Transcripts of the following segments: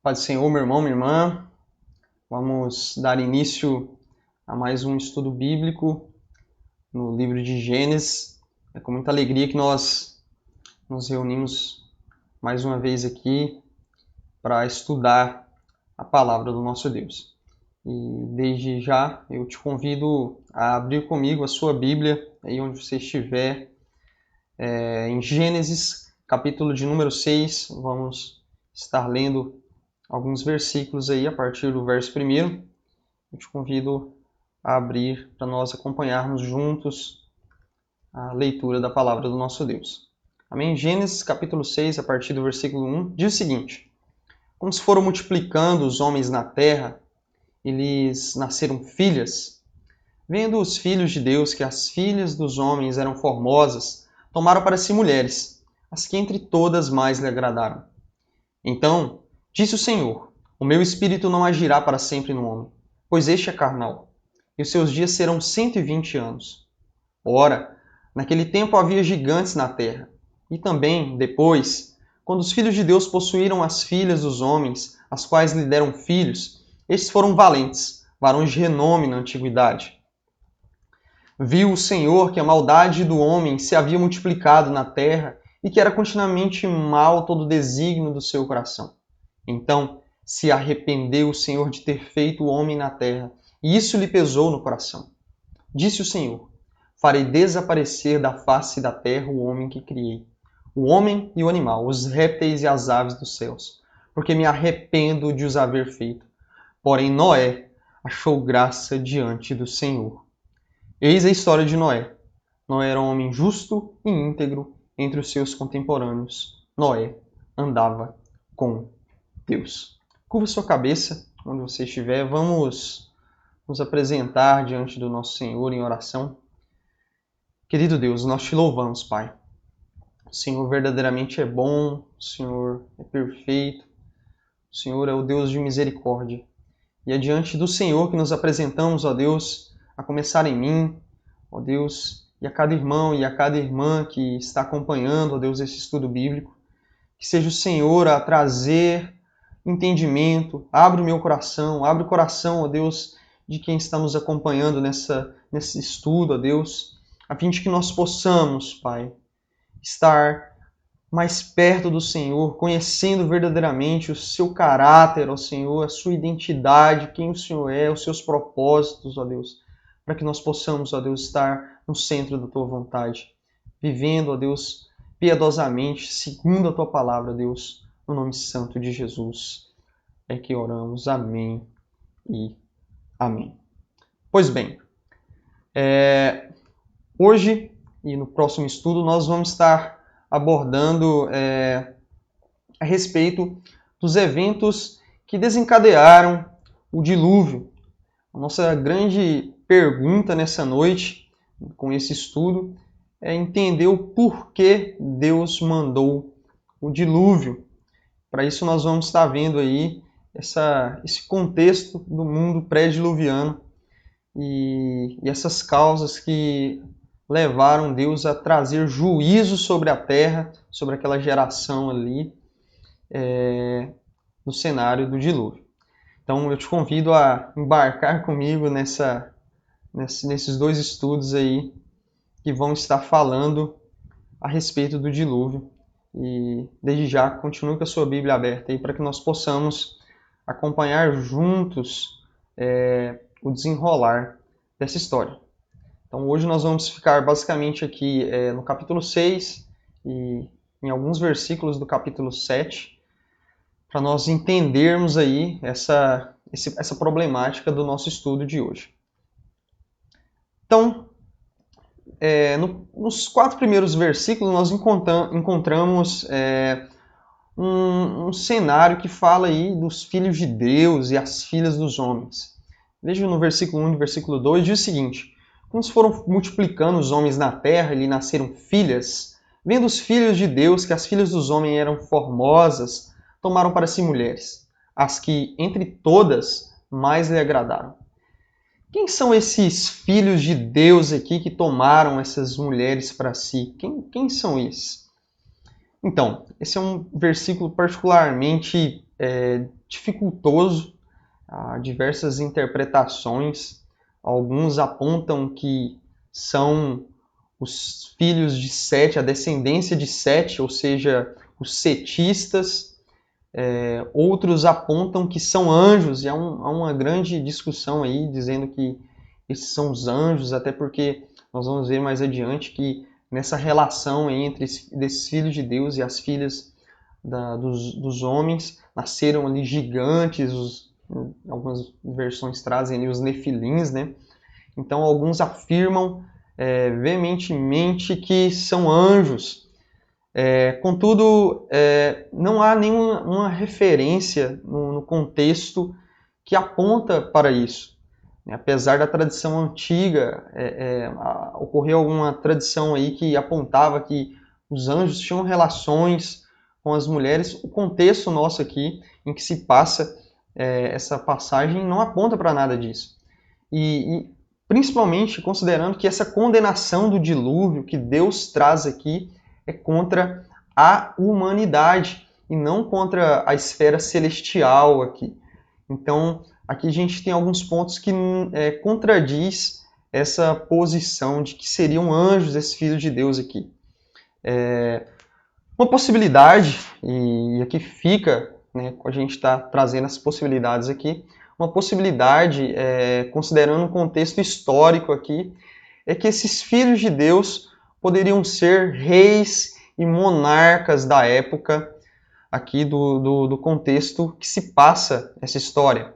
Paz do Senhor, meu irmão, minha irmã. Vamos dar início a mais um estudo bíblico no livro de Gênesis. É com muita alegria que nós nos reunimos mais uma vez aqui para estudar a palavra do nosso Deus. E desde já eu te convido a abrir comigo a sua Bíblia, aí onde você estiver, em Gênesis, capítulo de número 6. Vamos estar lendo alguns versículos aí a partir do verso 1. Eu te convido a abrir para nós acompanharmos juntos a leitura da palavra do nosso Deus. Amém? Gênesis capítulo 6, a partir do versículo 1, diz o seguinte: Como se foram multiplicando os homens na terra, e lhes nasceram filhas, vendo os filhos de Deus que as filhas dos homens eram formosas, tomaram para si mulheres, as que entre todas mais lhe agradaram. Então disse o Senhor: O meu espírito não agirá para sempre no homem, pois este é carnal, e os seus dias serão 120 anos. Ora, naquele tempo havia gigantes na terra, e também, depois, quando os filhos de Deus possuíram as filhas dos homens, as quais lhe deram filhos, estes foram valentes, varões de renome na antiguidade. Viu o Senhor que a maldade do homem se havia multiplicado na terra, e que era continuamente mal todo o desígnio do seu coração. Então se arrependeu o Senhor de ter feito o homem na terra, e isso lhe pesou no coração. Disse o Senhor: Farei desaparecer da face da terra o homem que criei, o homem e o animal, os répteis e as aves dos céus, porque me arrependo de os haver feito. Porém Noé achou graça diante do Senhor. Eis a história de Noé. Noé era um homem justo e íntegro entre os seus contemporâneos. Noé andava com Deus. Curva sua cabeça, onde você estiver. Vamos nos apresentar diante do nosso Senhor em oração. Querido Deus, nós te louvamos, Pai. O Senhor verdadeiramente é bom, o Senhor é perfeito, o Senhor é o Deus de misericórdia. E é diante do Senhor que nos apresentamos, ó Deus, a começar em mim, ó Deus, e a cada irmão e a cada irmã que está acompanhando, ó Deus, esse estudo bíblico. Que seja o Senhor a trazer entendimento, abre o meu coração, abre o coração, ó Deus, de quem está nos acompanhando nesse estudo, ó Deus, a fim de que nós possamos, Pai, estar mais perto do Senhor, conhecendo verdadeiramente o seu caráter, ó Senhor, a sua identidade, quem o Senhor é, os seus propósitos, ó Deus, para que nós possamos, ó Deus, estar no centro da Tua vontade, vivendo, ó Deus, piedosamente, segundo a Tua palavra, Deus, no nome santo de Jesus, é que oramos. Amém e amém. Pois bem, hoje e no próximo estudo nós vamos estar abordando a respeito dos eventos que desencadearam o dilúvio. A nossa grande pergunta nessa noite, com esse estudo, é entender o porquê Deus mandou o dilúvio. Para isso nós vamos estar vendo aí esse contexto do mundo pré-diluviano e essas causas que levaram Deus a trazer juízo sobre a terra, sobre aquela geração ali, no cenário do dilúvio. Então eu te convido a embarcar comigo nesses dois estudos aí que vão estar falando a respeito do dilúvio. E desde já continue com a sua Bíblia aberta aí para que nós possamos acompanhar juntos o desenrolar dessa história. Então hoje nós vamos ficar basicamente aqui no capítulo 6 e em alguns versículos do capítulo 7, para nós entendermos aí essa problemática do nosso estudo de hoje. Então, nos 4 primeiros versículos nós encontramos um cenário que fala aí dos filhos de Deus e as filhas dos homens. Veja no versículo 1 e no versículo 2, diz o seguinte: Como se foram multiplicando os homens na terra, e lhe nasceram filhas, vendo os filhos de Deus que as filhas dos homens eram formosas, tomaram para si mulheres, as que entre todas mais lhe agradaram. Quem são esses filhos de Deus aqui que tomaram essas mulheres para si? Quem são esses? Então, esse é um versículo particularmente dificultoso, há diversas interpretações. Alguns apontam que são os filhos de Sete, a descendência de Sete, ou seja, os setistas. Outros apontam que são anjos, e há uma grande discussão aí, dizendo que esses são os anjos, até porque nós vamos ver mais adiante que nessa relação entre esses filhos de Deus e as filhas dos homens, nasceram ali gigantes, algumas versões trazem ali os nefilins, né? Então alguns afirmam veementemente que são anjos. Contudo, não há nenhuma referência no contexto que aponta para isso. Apesar da tradição antiga, ocorreu alguma tradição aí que apontava que os anjos tinham relações com as mulheres. O contexto nosso aqui, em que se passa essa passagem, não aponta para nada disso. E principalmente considerando que essa condenação do dilúvio que Deus traz aqui é contra a humanidade e não contra a esfera celestial aqui. Então, aqui a gente tem alguns pontos que contradiz essa posição de que seriam anjos esses filhos de Deus aqui. Uma possibilidade, e aqui fica, né, a gente está trazendo as possibilidades aqui, uma possibilidade, considerando um contexto histórico aqui, é que esses filhos de Deus poderiam ser reis e monarcas da época aqui do contexto que se passa essa história.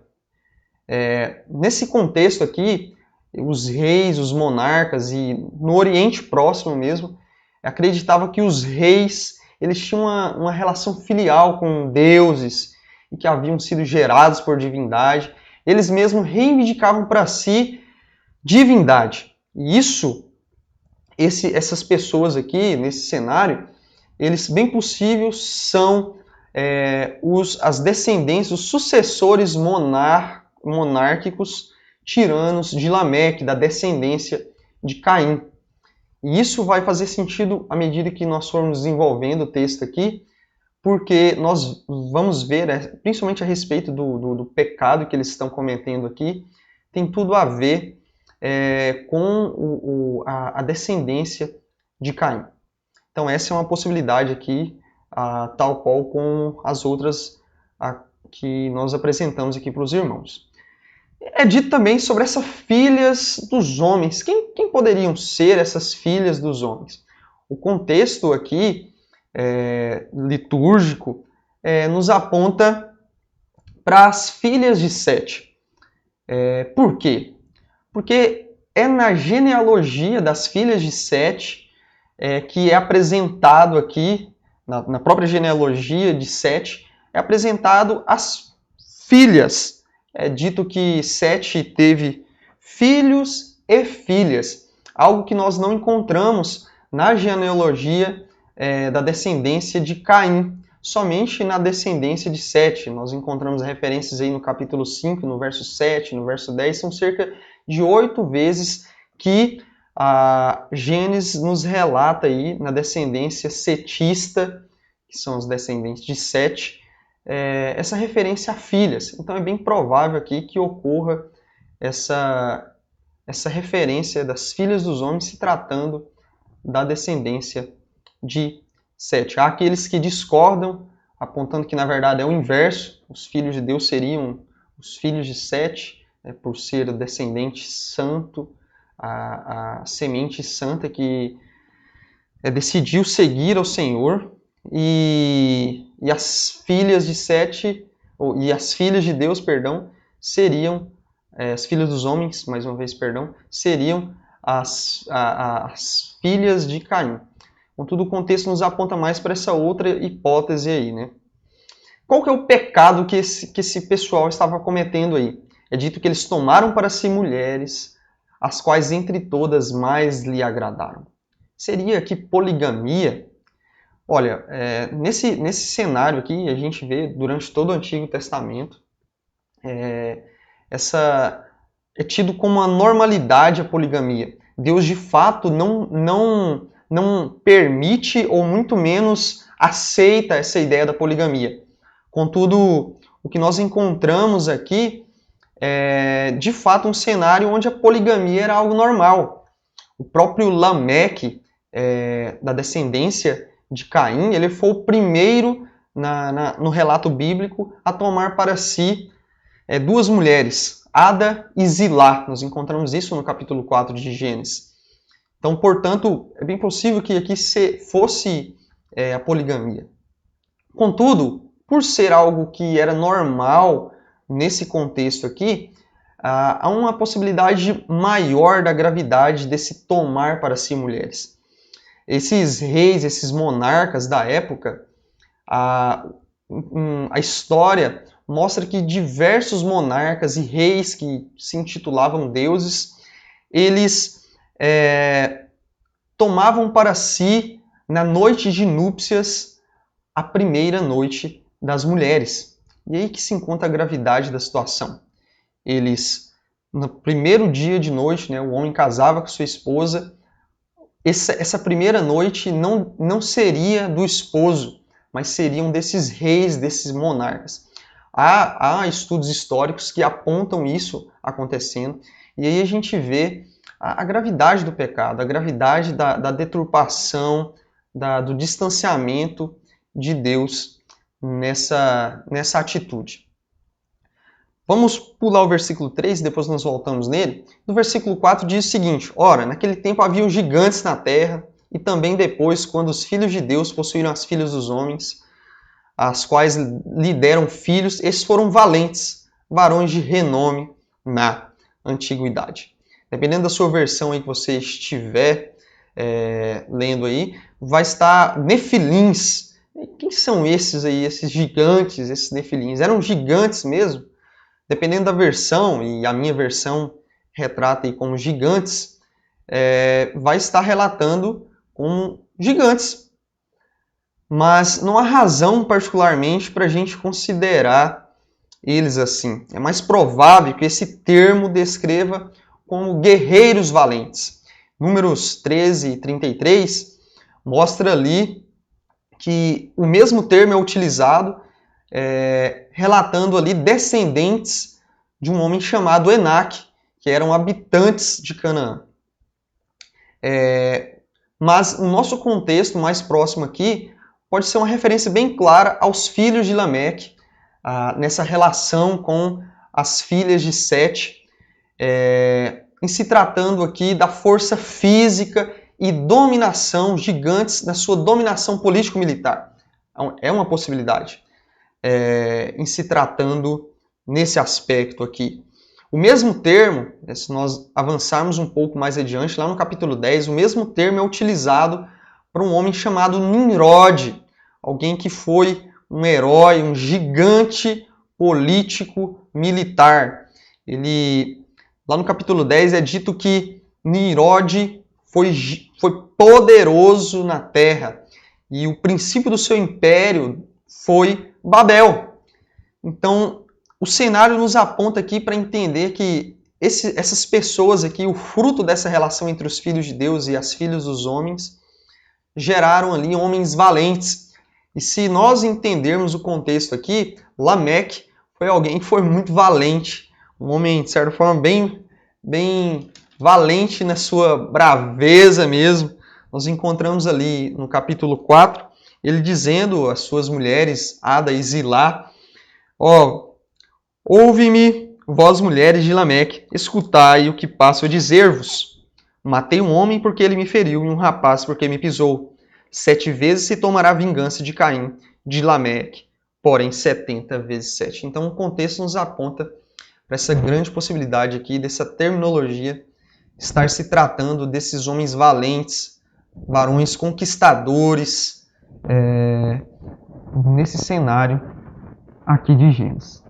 Nesse contexto aqui, os reis, os monarcas, e no Oriente Próximo mesmo, acreditava que os reis eles tinham uma relação filial com deuses e que haviam sido gerados por divindade. Eles mesmos reivindicavam para si divindade. E essas pessoas aqui, nesse cenário, eles, bem possível, são as descendentes, os sucessores monárquicos tiranos de Lameque, da descendência de Caim. E isso vai fazer sentido à medida que nós formos desenvolvendo o texto aqui, porque nós vamos ver, principalmente a respeito do pecado que eles estão cometendo aqui, tem tudo a ver com a descendência de Caim. Então essa é uma possibilidade aqui, tal qual com as outras que nós apresentamos aqui para os irmãos. É dito também sobre essas filhas dos homens. Quem poderiam ser essas filhas dos homens? O contexto aqui, litúrgico, nos aponta para as filhas de Sete. Por quê? Porque é na genealogia das filhas de Sete que é apresentado aqui, na própria genealogia de Sete, é apresentado as filhas. É dito que Sete teve filhos e filhas, algo que nós não encontramos na genealogia da descendência de Caim, somente na descendência de Sete. Nós encontramos referências aí no capítulo 5, no verso 7, no verso 10, são cerca de 8 vezes que a Gênesis nos relata aí na descendência setista, que são os descendentes de Sete, essa referência a filhas. Então é bem provável aqui que ocorra essa referência das filhas dos homens se tratando da descendência de Sete. Há aqueles que discordam, apontando que na verdade é o inverso, os filhos de Deus seriam os filhos de Sete, por ser o descendente santo, a semente santa que decidiu seguir ao Senhor. E as filhas de Sete, e as filhas de Deus, perdão, seriam, as filhas dos homens, mais uma vez, perdão, seriam as filhas de Caim. Contudo, o contexto nos aponta mais para essa outra hipótese aí, né? Qual que é o pecado que esse pessoal estava cometendo aí? É dito que eles tomaram para si mulheres, as quais entre todas mais lhe agradaram. Seria que poligamia? Olha, nesse cenário aqui, a gente vê durante todo o Antigo Testamento, é tido como uma normalidade a poligamia. Deus, de fato, não permite, ou muito menos aceita essa ideia da poligamia. Contudo, o que nós encontramos aqui é, de fato, um cenário onde a poligamia era algo normal. O próprio Lameque, da descendência de Caim, ele foi o primeiro no relato bíblico a tomar para si duas mulheres, Ada e Zilá. Nós encontramos isso no capítulo 4 de Gênesis. Então, portanto, é bem possível que aqui fosse a poligamia. Contudo, por ser algo que era normal nesse contexto aqui, há uma possibilidade maior da gravidade desse tomar para si mulheres. Esses reis, esses monarcas da época, a história mostra que diversos monarcas e reis que se intitulavam deuses, eles tomavam para si, na noite de núpcias, a primeira noite das mulheres. E aí que se encontra a gravidade da situação. Eles, no primeiro dia de noite, o homem casava com sua esposa. Essa primeira noite não seria do esposo, mas seriam desses reis, desses monarcas. Há estudos históricos que apontam isso acontecendo, e aí a gente vê a gravidade do pecado, a gravidade da deturpação, do distanciamento de Deus nessa atitude. Vamos pular o versículo 3 e depois nós voltamos nele. No versículo 4 diz o seguinte: ora, naquele tempo haviam gigantes na terra, e também depois, quando os filhos de Deus possuíram as filhas dos homens, as quais lhe deram filhos, esses foram valentes, varões de renome na antiguidade. Dependendo da sua versão aí que você estiver lendo aí, vai estar nefilins. Quem são esses aí, esses gigantes, esses nefilins? Eram gigantes mesmo? Dependendo da versão, e a minha versão retrata aí como gigantes, vai estar relatando como gigantes. Mas não há razão particularmente para a gente considerar eles assim. É mais provável que esse termo descreva como guerreiros valentes. Números 13 e 33 mostra ali que o mesmo termo é utilizado relatando ali descendentes de um homem chamado Enaque, que eram habitantes de Canaã. Mas o nosso contexto mais próximo aqui pode ser uma referência bem clara aos filhos de Lameque, nessa relação com as filhas de Sete, em se tratando aqui da força física e dominação gigantes na sua dominação político-militar. É uma possibilidade. Em se tratando nesse aspecto aqui. O mesmo termo, se nós avançarmos um pouco mais adiante, lá no capítulo 10, o mesmo termo é utilizado para um homem chamado Nimrod, alguém que foi um herói, um gigante político militar. Lá no capítulo 10 é dito que Nimrod foi poderoso na terra e o princípio do seu império foi Babel. Então, o cenário nos aponta aqui para entender que essas pessoas aqui, o fruto dessa relação entre os filhos de Deus e as filhas dos homens, geraram ali homens valentes. E se nós entendermos o contexto aqui, Lameque foi alguém que foi muito valente, um homem, de certa forma, bem valente na sua braveza mesmo. Nós encontramos ali no capítulo 4, ele dizendo às suas mulheres, Ada e Zilá, ouve-me, vós mulheres de Lameque, escutai o que passo a dizer-vos. Matei um homem porque ele me feriu e um rapaz porque me pisou. 7 vezes se tomará vingança de Caim, de Lameque, porém 70 vezes 7. Então o contexto nos aponta para essa grande possibilidade aqui, dessa terminologia, estar se tratando desses homens valentes, varões conquistadores, nesse cenário aqui de Gênesis.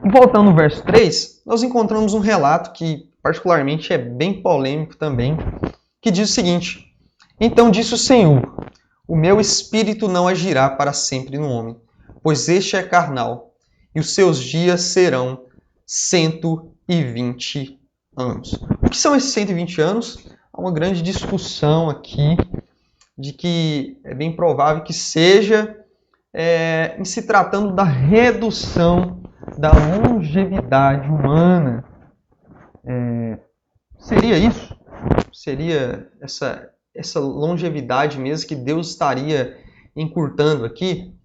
E voltando no verso 3, nós encontramos um relato que particularmente é bem polêmico também, que diz o seguinte: então disse o Senhor, o meu espírito não agirá para sempre no homem, pois este é carnal, e os seus dias serão 120 anos. O que são esses 120 anos? Há uma grande discussão aqui de que é bem provável que seja em se tratando da redução da longevidade humana. Seria isso? Seria essa longevidade mesmo que Deus estaria encurtando aqui?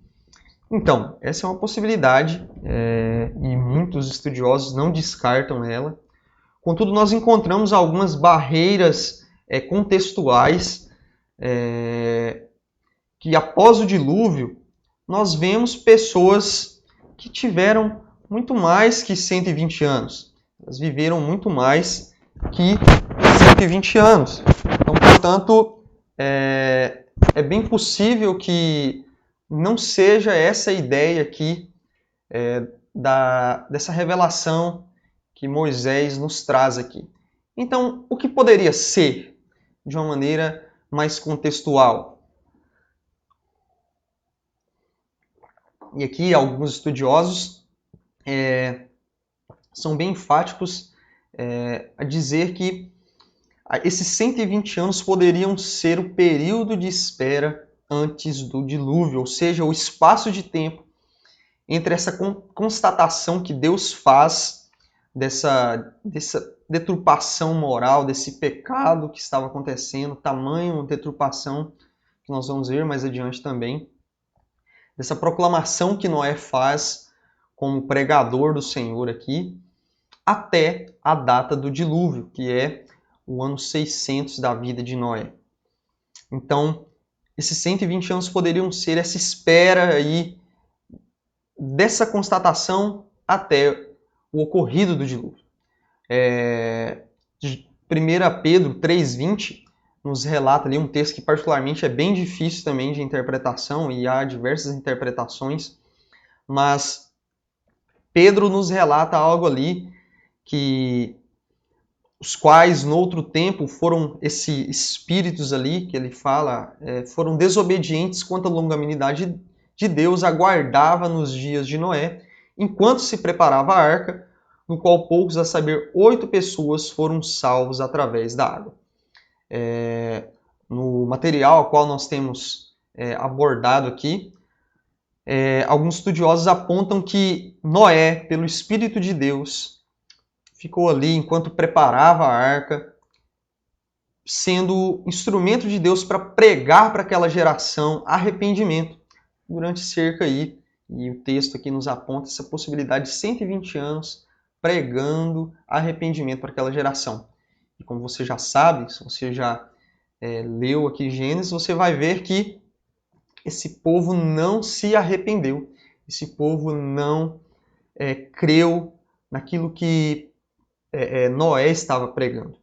Então, essa é uma possibilidade e muitos estudiosos não descartam ela. Contudo, nós encontramos algumas barreiras contextuais que após o dilúvio nós vemos pessoas que tiveram muito mais que 120 anos. Elas viveram muito mais que 120 anos. Então, portanto, é bem possível que não seja essa a ideia aqui dessa revelação que Moisés nos traz aqui. Então, o que poderia ser de uma maneira mais contextual? E aqui alguns estudiosos são bem enfáticos a dizer que esses 120 anos poderiam ser o período de espera antes do dilúvio, ou seja, o espaço de tempo entre essa constatação que Deus faz dessa deturpação moral, desse pecado que estava acontecendo, tamanho deturpação que nós vamos ver mais adiante também, dessa proclamação que Noé faz como pregador do Senhor aqui, até a data do dilúvio, que é o ano 600 da vida de Noé. Então, esses 120 anos poderiam ser essa espera aí dessa constatação até o ocorrido do dilúvio. 1 Pedro 3,20 nos relata ali um texto que particularmente é bem difícil também de interpretação e há diversas interpretações, mas Pedro nos relata algo ali que os quais no outro tempo foram esses espíritos ali que ele fala, foram desobedientes quanto à longanimidade de Deus, aguardava nos dias de Noé, enquanto se preparava a arca, no qual poucos, a saber, 8 pessoas foram salvos através da água. No material ao qual nós temos abordado aqui, alguns estudiosos apontam que Noé, pelo Espírito de Deus, ficou ali enquanto preparava a arca, sendo instrumento de Deus para pregar para aquela geração arrependimento durante cerca aí, e o texto aqui nos aponta essa possibilidade de 120 anos pregando arrependimento para aquela geração. E como você já sabe, se você já leu aqui Gênesis, você vai ver que esse povo não se arrependeu, esse povo não creu naquilo que Noé estava pregando.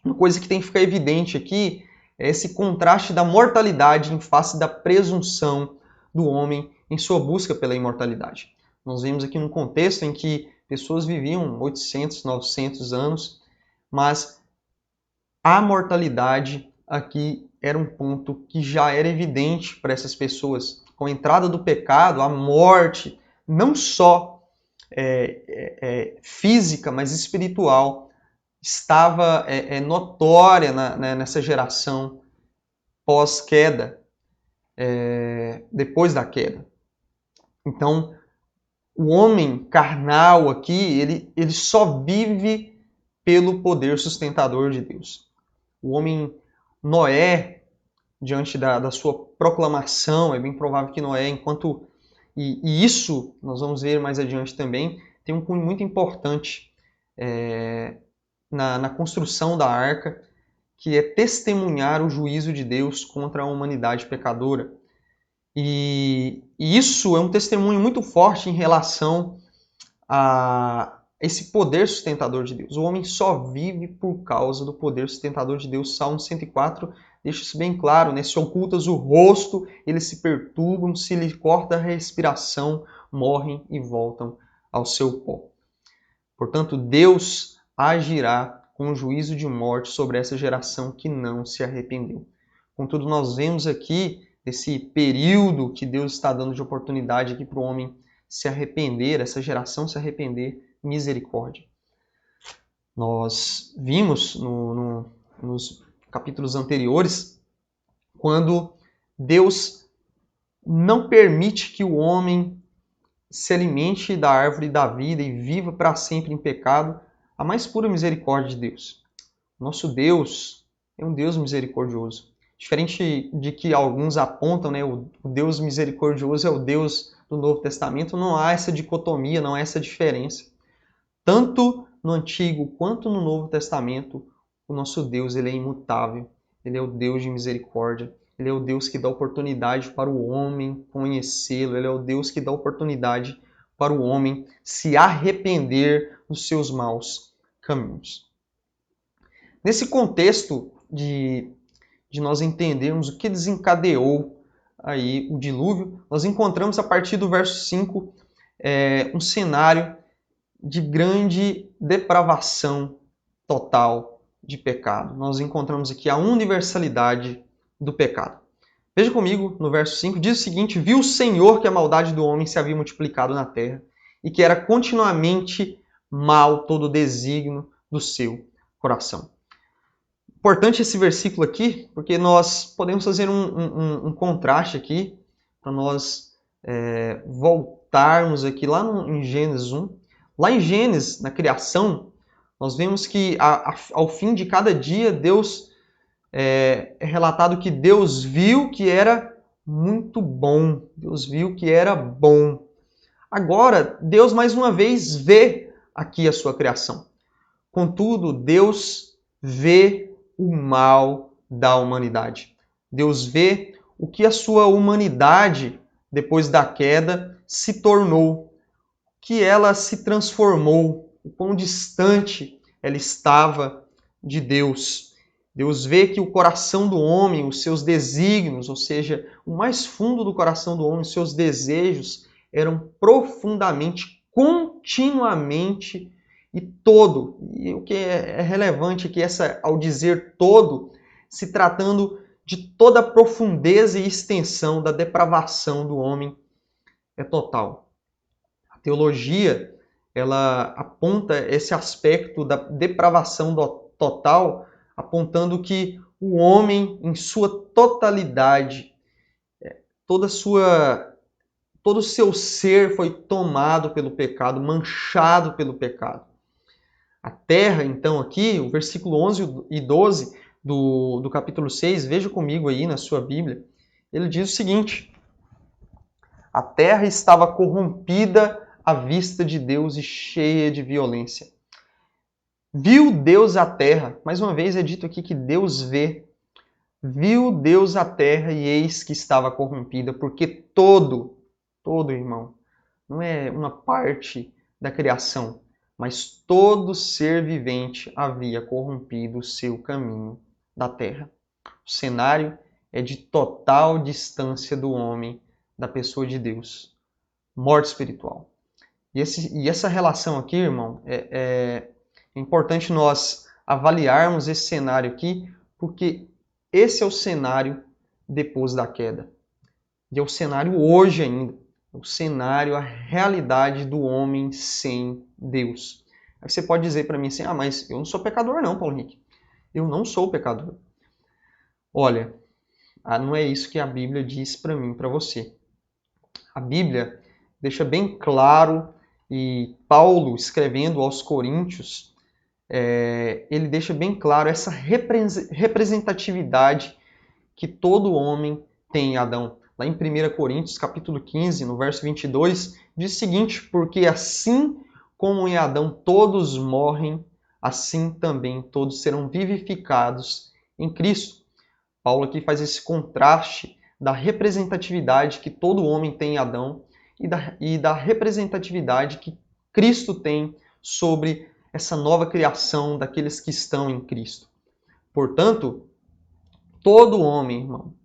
Uma coisa que tem que ficar evidente aqui é esse contraste da mortalidade em face da presunção do homem em sua busca pela imortalidade. Nós vemos aqui um contexto em que pessoas viviam 800, 900 anos, mas a mortalidade aqui era um ponto que já era evidente para essas pessoas. Com a entrada do pecado, a morte, não só física, mas espiritual, estava notória nessa geração pós-queda, depois da queda. Então, o homem carnal aqui, ele só vive pelo poder sustentador de Deus. O homem Noé, diante da sua proclamação, é bem provável que Noé, enquanto... E isso, nós vamos ver mais adiante também, tem um cunho muito importante na construção da arca, que é testemunhar o juízo de Deus contra a humanidade pecadora. E isso é um testemunho muito forte em relação a esse poder sustentador de Deus. O homem só vive por causa do poder sustentador de Deus. Salmo 104 deixa isso bem claro, né? Se ocultas o rosto, eles se perturbam, se lhe corta a respiração, morrem e voltam ao seu pó. Portanto, Deus agirá com juízo de morte sobre essa geração que não se arrependeu. Contudo, nós vemos aqui esse período que Deus está dando de oportunidade aqui para o homem se arrepender, essa geração se arrepender, misericórdia. Nós vimos nos capítulos anteriores, quando Deus não permite que o homem se alimente da árvore da vida e viva para sempre em pecado, a mais pura misericórdia de Deus. Nosso Deus é um Deus misericordioso. Diferente de que alguns apontam, né, o Deus misericordioso é o Deus do Novo Testamento, não há essa dicotomia, não há essa diferença. Tanto no Antigo quanto no Novo Testamento, o nosso Deus ele é imutável. Ele é o Deus de misericórdia. Ele é o Deus que dá oportunidade para o homem conhecê-lo. Ele é o Deus que dá oportunidade para o homem se arrepender dos seus maus caminhos. Nesse contexto de nós entendermos o que desencadeou aí o dilúvio, nós encontramos a partir do verso 5 um cenário de grande depravação total de pecado. Nós encontramos aqui a universalidade do pecado. Veja comigo no verso 5, diz o seguinte: viu o Senhor que a maldade do homem se havia multiplicado na terra e que era continuamente mal todo o desígnio do seu coração. Importante esse versículo aqui, porque nós podemos fazer um contraste aqui, para nós voltarmos aqui lá em Gênesis 1. Lá em Gênesis, na criação, nós vemos que ao fim de cada dia, Deus é relatado que Deus viu que era muito bom. Deus viu que era bom. Agora, Deus mais uma vez vê aqui a sua criação. Contudo, Deus vê o mal da humanidade. Deus vê o que a sua humanidade, depois da queda, se tornou, que ela se transformou, o quão distante ela estava de Deus. Deus vê que o coração do homem, os seus desígnios, ou seja, o mais fundo do coração do homem, os seus desejos, eram profundamente, continuamente e todo. E o que é relevante aqui, ao dizer todo, se tratando de toda a profundeza e extensão da depravação do homem, é total. A teologia, ela aponta esse aspecto da depravação total, apontando que o homem, em sua totalidade, todo o seu ser foi tomado pelo pecado, manchado pelo pecado. A terra, então, aqui, o versículo 11 e 12 do capítulo 6, veja comigo aí na sua Bíblia, ele diz o seguinte: a terra estava corrompida à vista de Deus e cheia de violência. Viu Deus a terra, mais uma vez é dito aqui que Deus vê. Viu Deus a terra e eis que estava corrompida, porque todo, irmão, não é uma parte da criação, mas todo ser vivente havia corrompido o seu caminho da terra. O cenário é de total distância do homem da pessoa de Deus. Morte espiritual. E essa relação aqui, irmão, é importante nós avaliarmos esse cenário aqui, porque esse é o cenário depois da queda. E é o cenário hoje ainda. O cenário, a realidade do homem sem Deus. Aí você pode dizer para mim assim, mas eu não sou pecador não, Paulo Henrique. Eu não sou pecador. Olha, não é isso que a Bíblia diz para mim, para você. A Bíblia deixa bem claro, e Paulo, escrevendo aos Coríntios, ele deixa bem claro essa representatividade que todo homem tem em Adão. Lá em 1 Coríntios, capítulo 15, no verso 22, diz o seguinte: porque assim como em Adão todos morrem, assim também todos serão vivificados em Cristo. Paulo aqui faz esse contraste da representatividade que todo homem tem em Adão e da representatividade que Cristo tem sobre essa nova criação daqueles que estão em Cristo. Portanto, todo homem, irmão,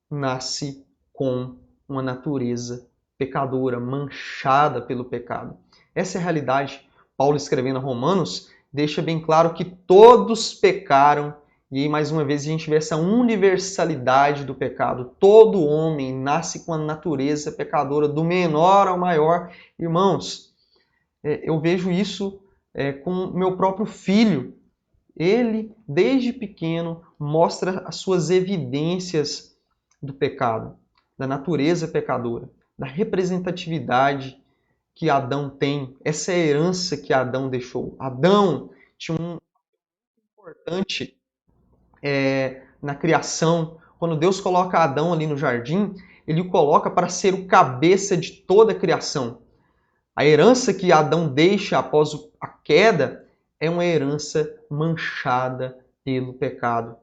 nasce com uma natureza pecadora, manchada pelo pecado. Essa é a realidade. Paulo, escrevendo a Romanos, deixa bem claro que todos pecaram. E aí, mais uma vez, a gente vê essa universalidade do pecado. Todo homem nasce com a natureza pecadora, do menor ao maior. Irmãos, eu vejo isso com meu próprio filho. Ele, desde pequeno, mostra as suas evidências do pecado. da natureza pecadora, da representatividade que Adão tem, essa herança que Adão deixou. Adão tinha um importante na criação. Quando Deus coloca Adão ali no jardim, ele o coloca para ser o cabeça de toda a criação. A herança que Adão deixa após a queda é uma herança manchada pelo pecado.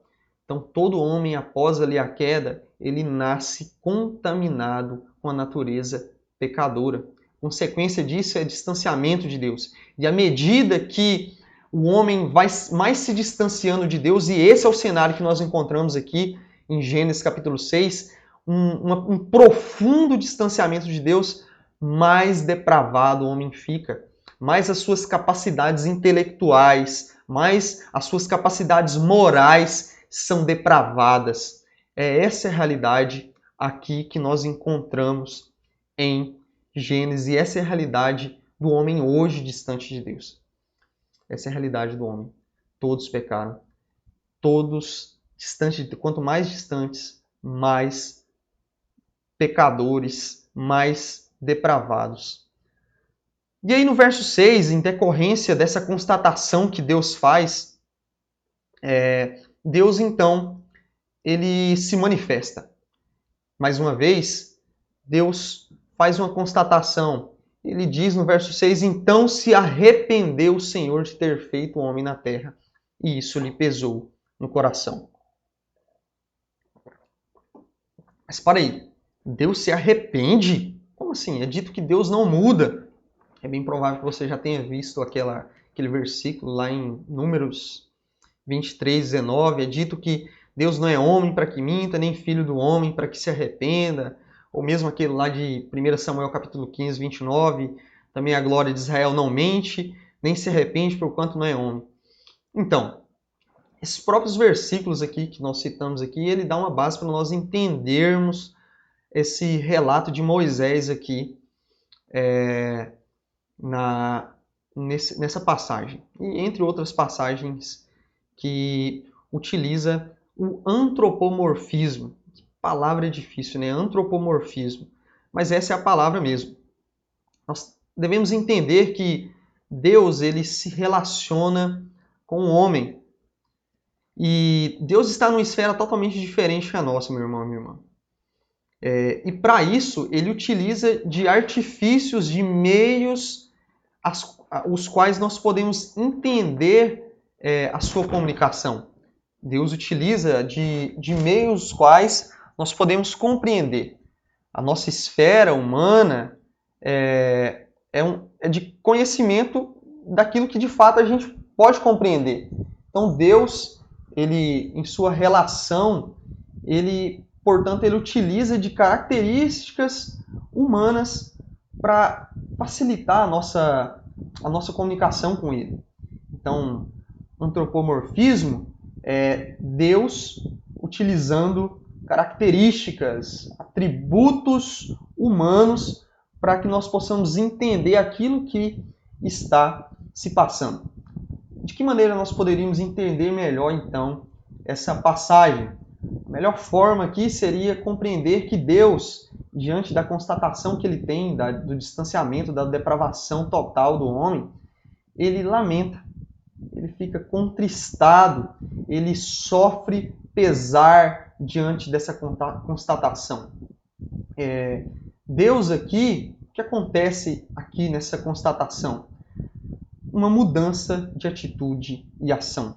Então, todo homem, após ali a queda, ele nasce contaminado com a natureza pecadora. Consequência disso é distanciamento de Deus. E à medida que o homem vai mais se distanciando de Deus, e esse é o cenário que nós encontramos aqui em Gênesis capítulo 6, um profundo distanciamento de Deus, mais depravado o homem fica, mais as suas capacidades intelectuais, mais as suas capacidades morais são depravadas. Essa é a realidade aqui que nós encontramos em Gênesis, e essa é a realidade do homem hoje distante de Deus. Essa é a realidade do homem. Todos pecaram. Todos distantes, quanto mais distantes, mais pecadores, mais depravados. E aí no verso 6, em decorrência dessa constatação que Deus faz, Deus então, ele se manifesta. Mais uma vez, Deus faz uma constatação. Ele diz no verso 6, então se arrependeu o Senhor de ter feito o homem na terra, e isso lhe pesou no coração. Mas para aí, Deus se arrepende? Como assim? É dito que Deus não muda. É bem provável que você já tenha visto aquele versículo lá em Números 23, 19. É dito que Deus não é homem para que minta, nem filho do homem para que se arrependa. Ou mesmo aquele lá de 1 Samuel capítulo 15, 29. Também a glória de Israel não mente, nem se arrepende porquanto não é homem. Então, esses próprios versículos aqui que nós citamos aqui, ele dá uma base para nós entendermos esse relato de Moisés aqui nessa passagem. E entre outras passagens que utiliza o antropomorfismo. Que palavra difícil, né? Antropomorfismo. Mas essa é a palavra mesmo. Nós devemos entender que Deus ele se relaciona com o homem. E Deus está numa esfera totalmente diferente da nossa, meu irmão e minha irmã. E para isso, ele utiliza de artifícios, de meios os quais nós podemos entender a sua comunicação. Deus utiliza de meios quais nós podemos compreender. A nossa esfera humana é de conhecimento daquilo que de fato a gente pode compreender. Então Deus, ele, em sua relação, portanto, ele utiliza de características humanas para facilitar a nossa comunicação com ele. Então, antropomorfismo é Deus utilizando características, atributos humanos para que nós possamos entender aquilo que está se passando. De que maneira nós poderíamos entender melhor, então, essa passagem? A melhor forma aqui seria compreender que Deus, diante da constatação que ele tem do distanciamento, da depravação total do homem, ele lamenta, ele fica contristado, ele sofre pesar diante dessa constatação. Deus aqui, o que acontece aqui nessa constatação? Uma mudança de atitude e ação.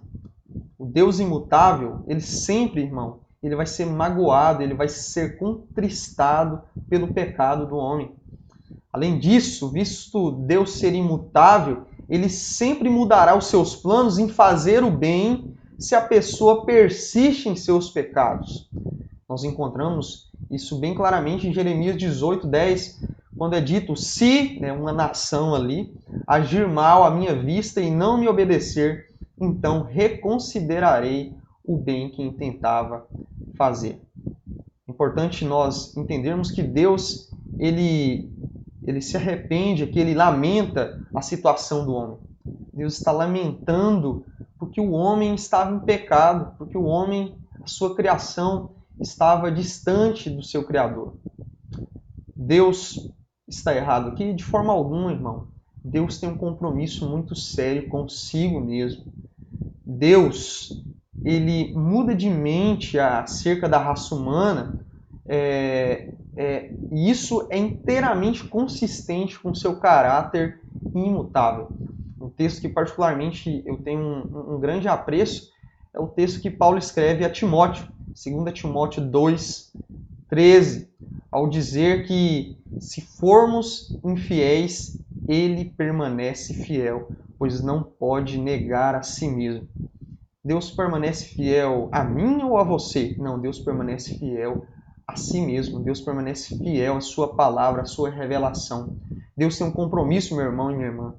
O Deus imutável, ele sempre, irmão, ele vai ser magoado, ele vai ser contristado pelo pecado do homem. Além disso, visto Deus ser imutável, ele sempre mudará os seus planos em fazer o bem se a pessoa persiste em seus pecados. Nós encontramos isso bem claramente em Jeremias 18, 10, quando é dito, se uma nação ali agir mal à minha vista e não me obedecer, então reconsiderarei o bem que intentava fazer. É importante nós entendermos que Deus, ele se arrepende, que ele lamenta a situação do homem. Deus está lamentando porque o homem estava em pecado, porque o homem, a sua criação, estava distante do seu Criador. Deus está errado aqui? De forma alguma, irmão. Deus tem um compromisso muito sério consigo mesmo. Deus, ele muda de mente acerca da raça humana, e isso é inteiramente consistente com seu caráter imutável. Um texto que particularmente eu tenho um grande apreço é o texto que Paulo escreve a Timóteo, 2 Timóteo 2:13, ao dizer que se formos infiéis, ele permanece fiel, pois não pode negar a si mesmo. Deus permanece fiel a mim ou a você? Não, Deus permanece fiel a si mesmo. Deus permanece fiel à sua palavra, à sua revelação. Deus tem um compromisso, meu irmão e minha irmã,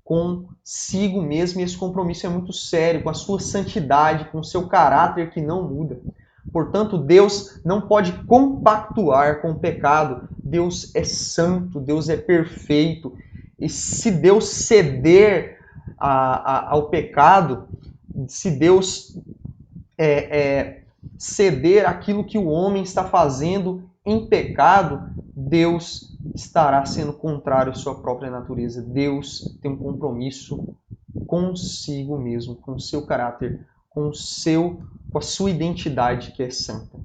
consigo mesmo, e esse compromisso é muito sério, com a sua santidade, com o seu caráter que não muda. Portanto, Deus não pode compactuar com o pecado. Deus é santo, Deus é perfeito. E se Deus ceder ao pecado, se Deus ceder aquilo que o homem está fazendo em pecado, Deus estará sendo contrário à sua própria natureza. Deus tem um compromisso consigo mesmo, com o seu caráter, com a sua identidade que é santa.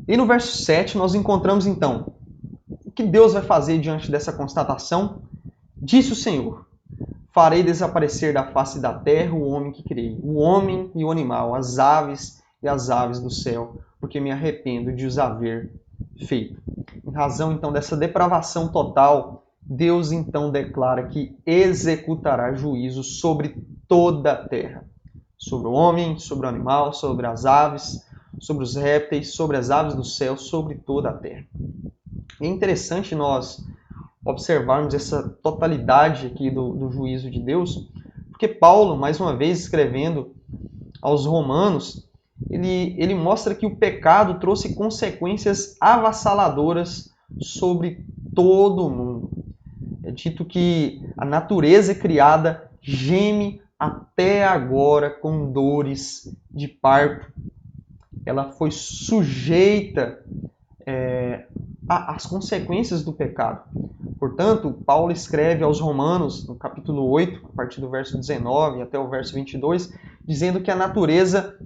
E no verso 7 nós encontramos então o que Deus vai fazer diante dessa constatação. Disse o Senhor: farei desaparecer da face da terra o homem que criei, o homem e o animal, as aves e as aves do céu, porque me arrependo de os haver feito. Em razão então dessa depravação total, Deus então declara que executará juízo sobre toda a terra, sobre o homem, sobre o animal, sobre as aves, sobre os répteis, sobre as aves do céu, sobre toda a terra. É interessante nós observarmos essa totalidade aqui do juízo de Deus, porque Paulo, mais uma vez escrevendo aos Romanos, ele mostra que o pecado trouxe consequências avassaladoras sobre todo o mundo. É dito que a natureza criada geme até agora com dores de parto. Ela foi sujeita às consequências do pecado. Portanto, Paulo escreve aos Romanos, no capítulo 8, a partir do verso 19 até o verso 22, dizendo que a natureza,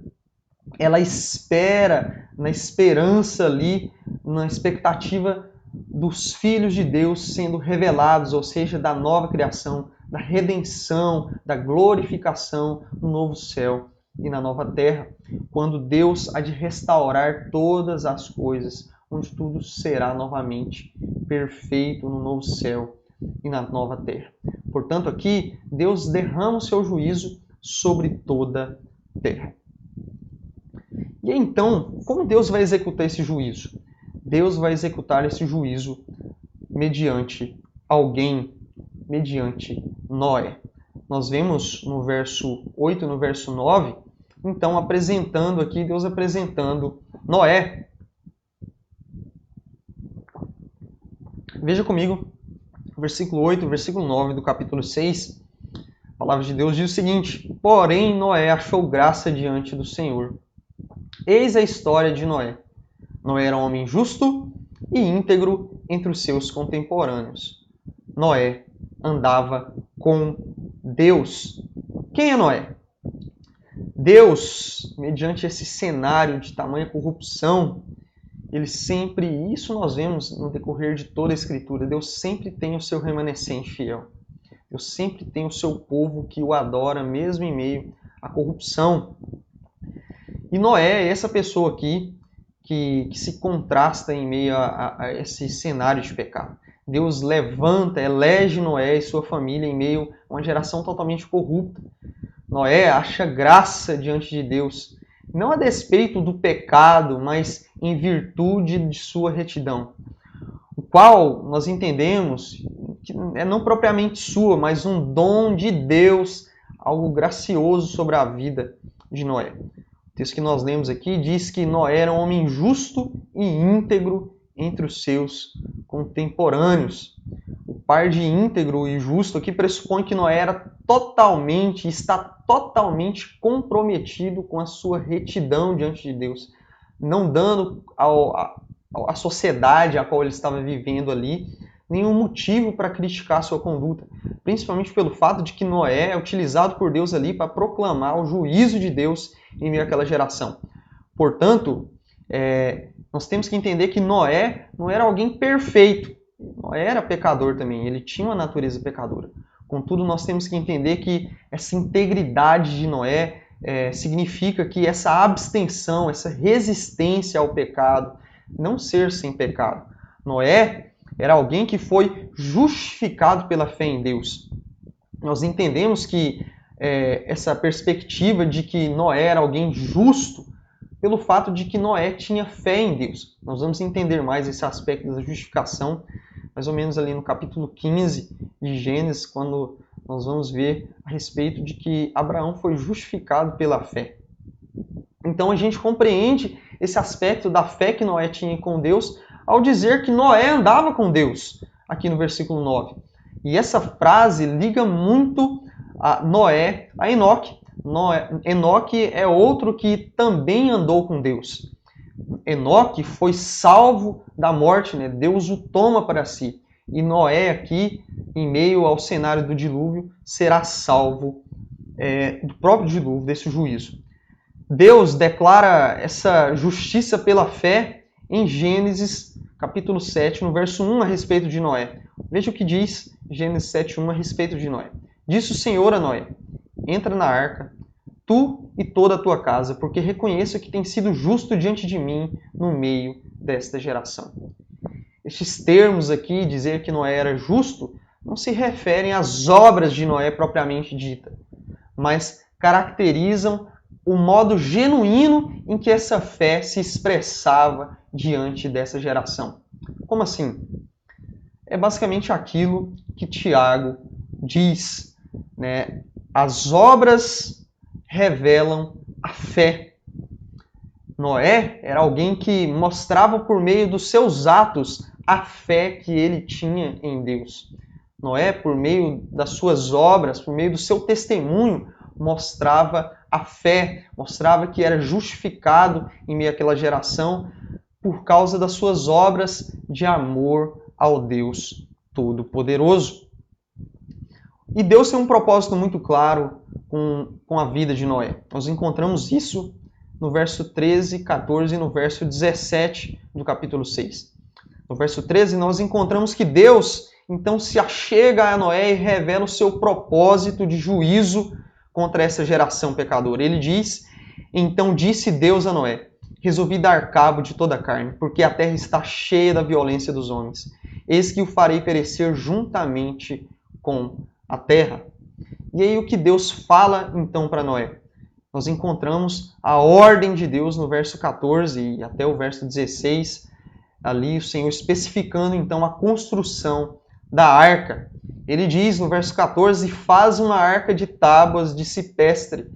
ela espera, na esperança ali, na expectativa dos filhos de Deus sendo revelados, ou seja, da nova criação, da redenção, da glorificação no novo céu e na nova terra, quando Deus há de restaurar todas as coisas, onde tudo será novamente perfeito no novo céu e na nova terra. Portanto, aqui, Deus derrama o seu juízo sobre toda a terra. E então, como Deus vai executar esse juízo? Deus vai executar esse juízo mediante alguém, mediante Noé. Nós vemos no verso 8 e no verso 9, então, apresentando aqui, Deus apresentando Noé. Veja comigo, versículo 8 e versículo 9 do capítulo 6. A palavra de Deus diz o seguinte: porém, Noé achou graça diante do Senhor. Eis a história de Noé. Noé era um homem justo e íntegro entre os seus contemporâneos. Noé andava com Deus. Quem é Noé? Deus, mediante esse cenário de tamanha corrupção, ele sempre, isso nós vemos no decorrer de toda a Escritura, Deus sempre tem o seu remanescente fiel. Deus sempre tem o seu povo que o adora, mesmo em meio à corrupção. E Noé é essa pessoa aqui que se contrasta em meio a esse cenário de pecado. Deus levanta, elege Noé e sua família em meio a uma geração totalmente corrupta. Noé acha graça diante de Deus, não a despeito do pecado, mas em virtude de sua retidão, o qual nós entendemos que é não propriamente sua, mas um dom de Deus, algo gracioso sobre a vida de Noé. O texto que nós lemos aqui diz que Noé era um homem justo e íntegro entre os seus contemporâneos. O par de íntegro e justo aqui pressupõe que Noé está totalmente comprometido com a sua retidão diante de Deus, não dando a sociedade a qual ele estava vivendo ali, nenhum motivo para criticar sua conduta, principalmente pelo fato de que Noé é utilizado por Deus ali para proclamar o juízo de Deus em meio àquela geração. Portanto, nós temos que entender que Noé não era alguém perfeito. Noé era pecador também, ele tinha uma natureza pecadora. Contudo, nós temos que entender que essa integridade de Noé significa que essa abstenção, essa resistência ao pecado, não ser sem pecado. Noé era alguém que foi justificado pela fé em Deus. Nós entendemos que essa perspectiva de que Noé era alguém justo pelo fato de que Noé tinha fé em Deus. Nós vamos entender mais esse aspecto da justificação, mais ou menos ali no capítulo 15 de Gênesis, quando nós vamos ver a respeito de que Abraão foi justificado pela fé. Então a gente compreende esse aspecto da fé que Noé tinha com Deus ao dizer que Noé andava com Deus, aqui no versículo 9. E essa frase liga muito a Noé a Enoque. Enoque é outro que também andou com Deus. Enoque foi salvo da morte, né? Deus o toma para si. E Noé aqui, em meio ao cenário do dilúvio, será salvo do próprio dilúvio, desse juízo. Deus declara essa justiça pela fé em Gênesis capítulo 7, no verso 1, a respeito de Noé. Veja o que diz Gênesis 7:1 a respeito de Noé. Disse o Senhor a Noé: entra na arca, tu e toda a tua casa, porque reconheço que tem sido justo diante de mim no meio desta geração. Estes termos aqui, dizer que Noé era justo, não se referem às obras de Noé propriamente dita, mas caracterizam o modo genuíno em que essa fé se expressava diante dessa geração. Como assim? É basicamente aquilo que Tiago diz, né? As obras revelam a fé. Noé era alguém que mostrava por meio dos seus atos a fé que ele tinha em Deus. Noé, por meio das suas obras, por meio do seu testemunho, mostrava a fé, mostrava que era justificado em meio àquela geração por causa das suas obras de amor ao Deus Todo-Poderoso. E Deus tem um propósito muito claro com a vida de Noé. Nós encontramos isso no verso 13, 14 e no verso 17 do capítulo 6. No verso 13, nós encontramos que Deus, então, se achega a Noé e revela o seu propósito de juízo contra essa geração pecadora. Ele diz: então disse Deus a Noé: resolvi dar cabo de toda a carne, porque a terra está cheia da violência dos homens. Eis que o farei perecer juntamente com a terra. E aí o que Deus fala então para Noé? Nós encontramos a ordem de Deus no verso 14 e até o verso 16, ali o Senhor especificando então a construção da arca. Ele diz no verso 14: faz uma arca de tábuas de cipestre,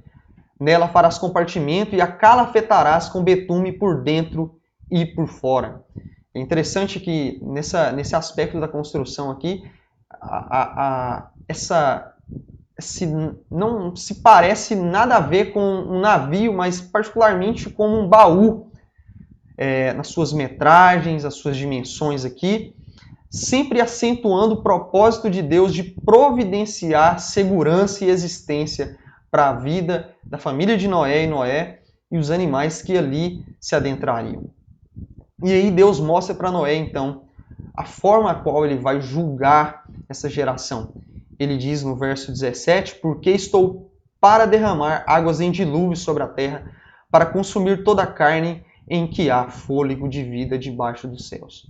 nela farás compartimento e a calafetarás com betume por dentro e por fora. É interessante que nesse aspecto da construção aqui, não se parece nada a ver com um navio, mas particularmente como um baú, nas suas metragens, as suas dimensões aqui, sempre acentuando o propósito de Deus de providenciar segurança e existência para a vida da família de Noé e os animais que ali se adentrariam. E aí Deus mostra para Noé, então, a forma a qual ele vai julgar essa geração. Ele diz no verso 17: porque estou para derramar águas em dilúvio sobre a terra, para consumir toda a carne em que há fôlego de vida debaixo dos céus.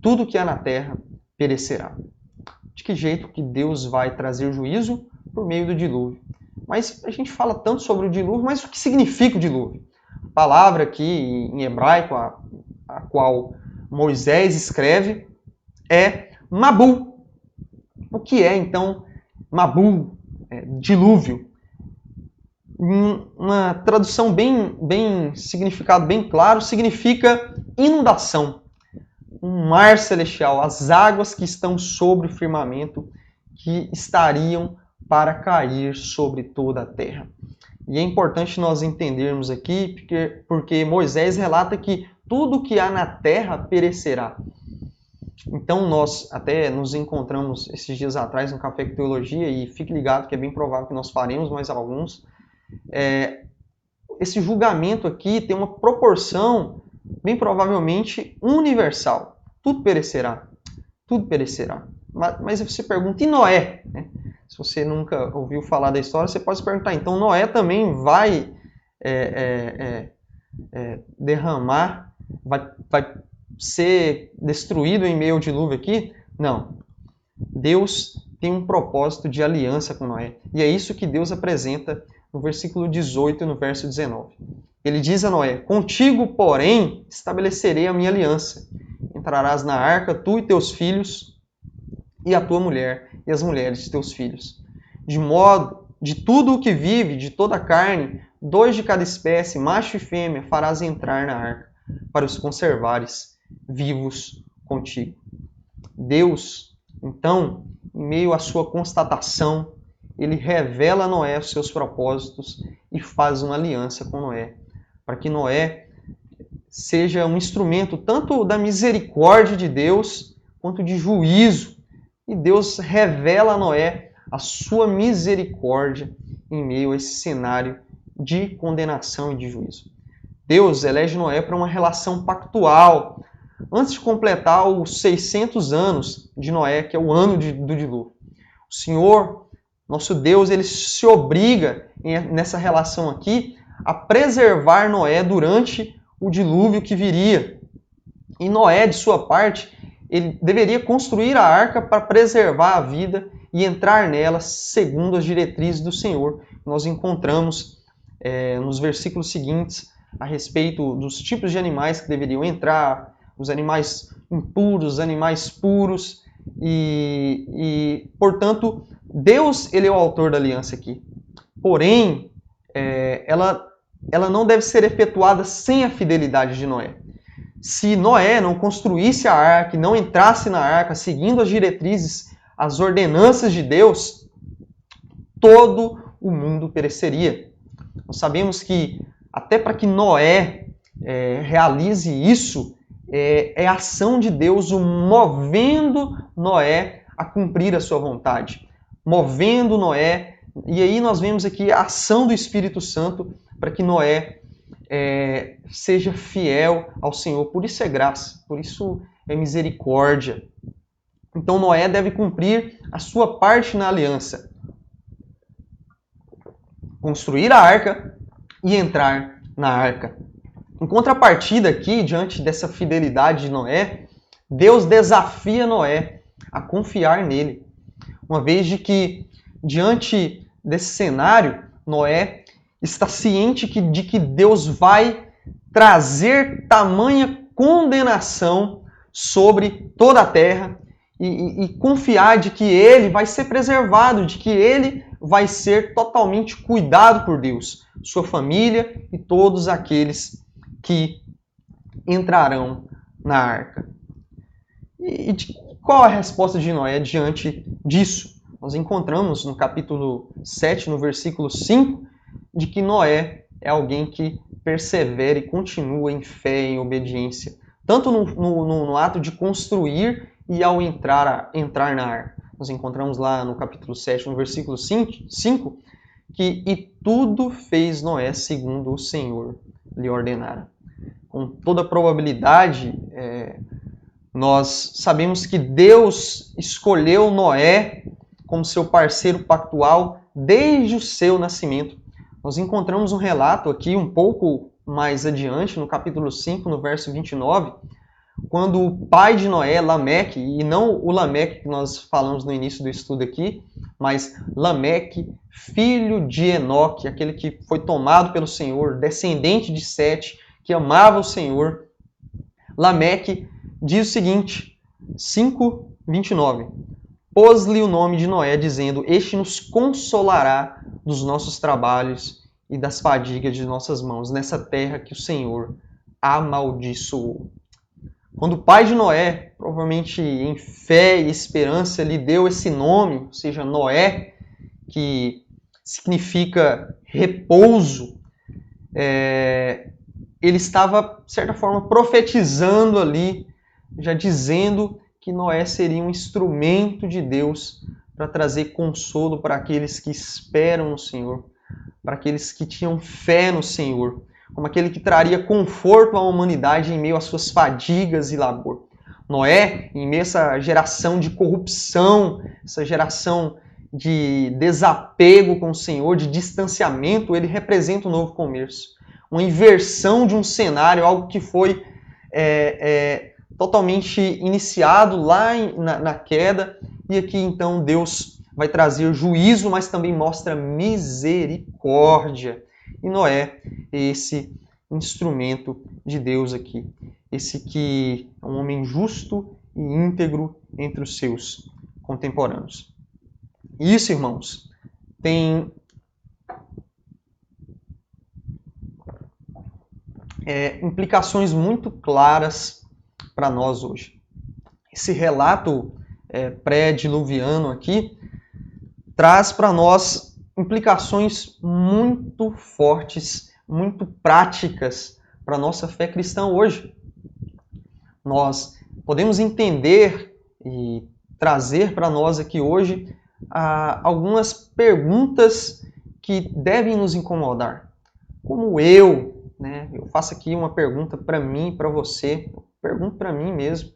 Tudo que há na terra perecerá. De que jeito que Deus vai trazer juízo? Por meio do dilúvio. Mas a gente fala tanto sobre o dilúvio, mas o que significa o dilúvio? A palavra aqui em hebraico, a qual Moisés escreve, é Mabu. O que é, então, Mabu, dilúvio? Uma tradução significado bem claro, significa inundação. Um mar celestial, as águas que estão sobre o firmamento, que estariam para cair sobre toda a terra. E é importante nós entendermos aqui, porque Moisés relata que tudo que há na terra perecerá. Então nós até nos encontramos esses dias atrás no Café com Teologia, e fique ligado que é bem provável que nós faremos mais alguns. Esse julgamento aqui tem uma proporção bem provavelmente universal. Tudo perecerá. Tudo perecerá. Mas você pergunta, e Noé? Se você nunca ouviu falar da história, você pode se perguntar, então Noé também vai derramar, vai ser destruído em meio ao dilúvio aqui? Não. Deus tem um propósito de aliança com Noé. E é isso que Deus apresenta no versículo 18 e no verso 19. Ele diz a Noé, contigo, porém, estabelecerei a minha aliança. Entrarás na arca, tu e teus filhos, e a tua mulher, e as mulheres de teus filhos. De modo, de tudo o que vive, de toda a carne, 2 de cada espécie, macho e fêmea, farás entrar na arca, para os conservares vivos contigo. Deus, então, em meio à sua constatação, ele revela a Noé os seus propósitos e faz uma aliança com Noé, para que Noé seja um instrumento tanto da misericórdia de Deus, quanto de juízo. E Deus revela a Noé a sua misericórdia em meio a esse cenário de condenação e de juízo. Deus elege Noé para uma relação pactual, antes de completar os 600 anos de Noé, que é o ano do dilúvio. O Senhor, nosso Deus, ele se obriga nessa relação aqui a preservar Noé durante o dilúvio que viria. E Noé, de sua parte, ele deveria construir a arca para preservar a vida e entrar nela segundo as diretrizes do Senhor. Nós encontramos nos versículos seguintes a respeito dos tipos de animais que deveriam entrar, os animais impuros, os animais puros, e portanto, Deus ele é o autor da aliança aqui. Porém, ela não deve ser efetuada sem a fidelidade de Noé. Se Noé não construísse a arca, não entrasse na arca, seguindo as diretrizes, as ordenanças de Deus, todo o mundo pereceria. Nós sabemos que até para que Noé realize isso, é a ação de Deus o movendo Noé a cumprir a sua vontade. Movendo Noé, e aí nós vemos aqui a ação do Espírito Santo para que Noé seja fiel ao Senhor. Por isso é graça, por isso é misericórdia. Então Noé deve cumprir a sua parte na aliança. Construir a arca e entrar na arca. Em contrapartida aqui, diante dessa fidelidade de Noé, Deus desafia Noé a confiar nele. Uma vez de que, diante desse cenário, Noé está ciente de que Deus vai trazer tamanha condenação sobre toda a terra e confiar de que ele vai ser preservado, de que ele vai ser totalmente cuidado por Deus, sua família e todos aqueles que entrarão na arca. E qual a resposta de Noé diante disso? Nós encontramos no capítulo 7, no versículo 5, de que Noé é alguém que persevera e continua em fé e em obediência, tanto no ato de construir e ao entrar na arca. Nós encontramos lá no capítulo 7, no versículo 5, que e tudo fez Noé segundo o Senhor lhe ordenara. Com toda probabilidade, nós sabemos que Deus escolheu Noé como seu parceiro pactual desde o seu nascimento. Nós encontramos um relato aqui um pouco mais adiante, no capítulo 5, no verso 29, quando o pai de Noé, Lameque, e não o Lameque que nós falamos no início do estudo aqui, mas Lameque, filho de Enoque, aquele que foi tomado pelo Senhor, descendente de Sete, que amava o Senhor. Lameque diz o seguinte, 5:29, pôs-lhe o nome de Noé, dizendo, este nos consolará dos nossos trabalhos e das fadigas de nossas mãos, nessa terra que o Senhor amaldiçoou. Quando o pai de Noé, provavelmente em fé e esperança, lhe deu esse nome, ou seja, Noé, que significa repouso, ele estava, de certa forma, profetizando ali, já dizendo que Noé seria um instrumento de Deus para trazer consolo para aqueles que esperam no Senhor, para aqueles que tinham fé no Senhor, como aquele que traria conforto à humanidade em meio às suas fadigas e labor. Noé, em meio a essa geração de corrupção, essa geração de desapego com o Senhor, de distanciamento, ele representa um novo começo. Uma inversão de um cenário, algo que foi totalmente iniciado lá na queda, e aqui então Deus vai trazer juízo, mas também mostra misericórdia. E Noé é esse instrumento de Deus aqui, esse que é um homem justo e íntegro entre os seus contemporâneos. Isso, irmãos, tem implicações muito claras para nós hoje. Esse relato pré-diluviano aqui traz para nós implicações muito fortes, muito práticas para a nossa fé cristã hoje. Nós podemos entender e trazer para nós aqui hoje algumas perguntas que devem nos incomodar. Como eu faço aqui uma pergunta para mim e para você, pergunto para mim mesmo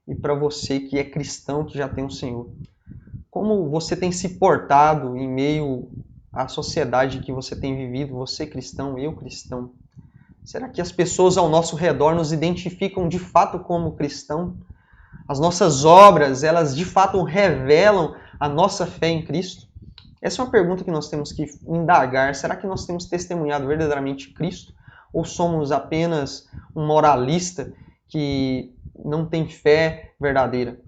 e para você que é cristão, que já tem o Senhor. Como você tem se portado em meio à sociedade que você tem vivido, você cristão, eu cristão? Será que as pessoas ao nosso redor nos identificam de fato como cristão? As nossas obras, elas de fato revelam a nossa fé em Cristo? Essa é uma pergunta que nós temos que indagar. Será que nós temos testemunhado verdadeiramente Cristo? Ou somos apenas um moralista que não tem fé verdadeira?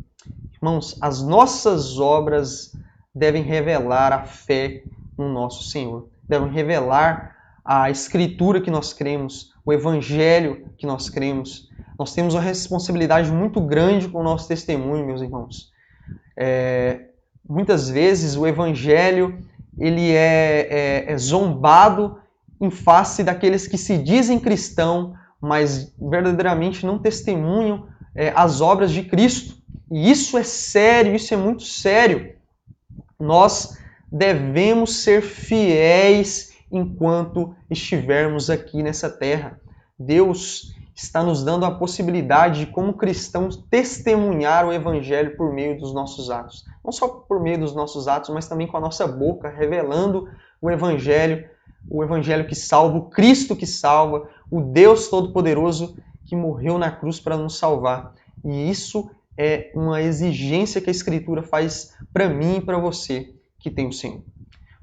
Irmãos, as nossas obras devem revelar a fé no nosso Senhor. Devem revelar a Escritura que nós cremos, o Evangelho que nós cremos. Nós temos uma responsabilidade muito grande com o nosso testemunho, meus irmãos. Muitas vezes o Evangelho ele é zombado em face daqueles que se dizem cristão, mas verdadeiramente não testemunham as obras de Cristo. E isso é sério, isso é muito sério. Nós devemos ser fiéis enquanto estivermos aqui nessa terra. Deus está nos dando a possibilidade de, como cristãos, testemunhar o Evangelho por meio dos nossos atos. Não só por meio dos nossos atos, mas também com a nossa boca, revelando o Evangelho que salva, o Cristo que salva, o Deus Todo-Poderoso que morreu na cruz para nos salvar. E isso é uma exigência que a Escritura faz para mim e para você que tem o Senhor.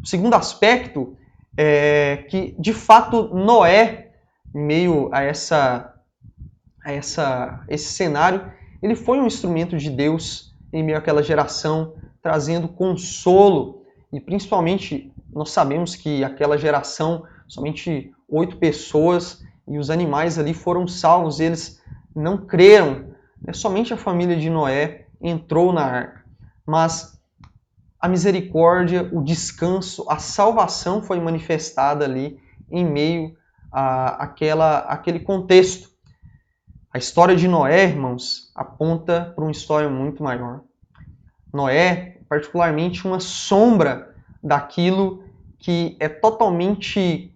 O segundo aspecto é que, de fato, Noé, em meio a esse cenário, ele foi um instrumento de Deus em meio àquela geração, trazendo consolo. E principalmente, nós sabemos que aquela geração, somente 8 pessoas e os animais ali foram salvos, eles não creram. Somente a família de Noé entrou na arca. Mas a misericórdia, o descanso, a salvação foi manifestada ali em meio àquele contexto. A história de Noé, irmãos, aponta para uma história muito maior. Noé, particularmente, uma sombra daquilo que é totalmente